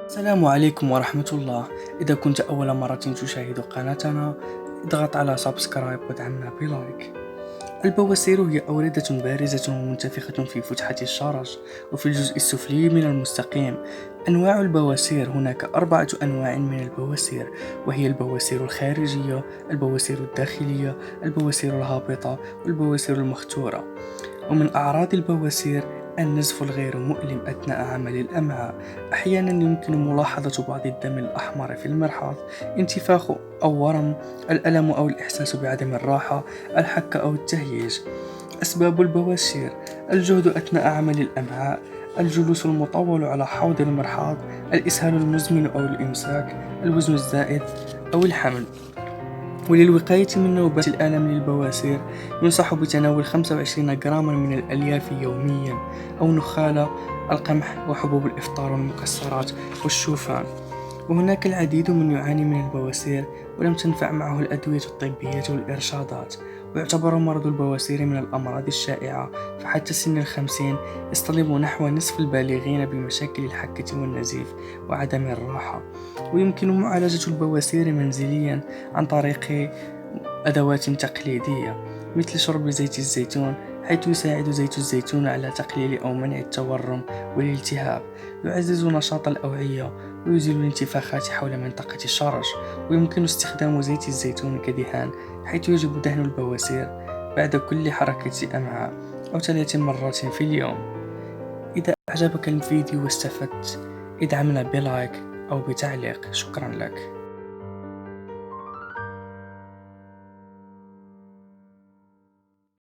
السلام عليكم ورحمة الله. إذا كنت أول مرة تشاهد قناتنا، اضغط على سبسكرايب ودعمنا بلايك. البواسير هي أوردة بارزة ومنتفخة في فتحة الشرج وفي الجزء السفلي من المستقيم. أنواع البواسير: هناك 4 أنواع من البواسير، وهي البواسير الخارجية، البواسير الداخلية، البواسير الهابطة، والبواسير المختورة. ومن أعراض البواسير النزف الغير مؤلم أثناء عمل الأمعاء. أحيانا يمكن ملاحظة بعض الدم الأحمر في المرحاض، انتفاخ أو ورم، الألم أو الإحساس بعدم الراحة، الحك أو التهييج. أسباب البواسير: الجهد أثناء عمل الأمعاء، الجلوس المطول على حوض المرحاض، الإسهال المزمن أو الإمساك، الوزن الزائد أو الحمل. وللوقاية من نوبات الآلام للبواسير، ينصح بتناول 25 جراما من الألياف يوميا، أو نخالة القمح وحبوب الإفطار والمكسرات والشوفان. وهناك العديد من يعاني من البواسير ولم تنفع معه الأدوية الطبية والإرشادات، ويعتبر مرض البواسير من الأمراض الشائعة، فحتى سن 50 يصطدم نحو نصف البالغين بمشاكل الحكة والنزيف وعدم الراحة. ويمكن معالجة البواسير منزليا عن طريق أدوات تقليدية مثل شرب زيت الزيتون، حيث يساعد زيت الزيتون على تقليل أو منع التورم والالتهاب، يعزز نشاط الأوعية ويزيل الانتفاخات حول منطقة الشرج. ويمكن استخدام زيت الزيتون كدهان، حيث يجب دهن البواسير بعد كل حركة أمعاء أو 3 مرات في اليوم. إذا أعجبك الفيديو واستفدت، ادعمنا بلايك أو بتعليق. شكرا لك.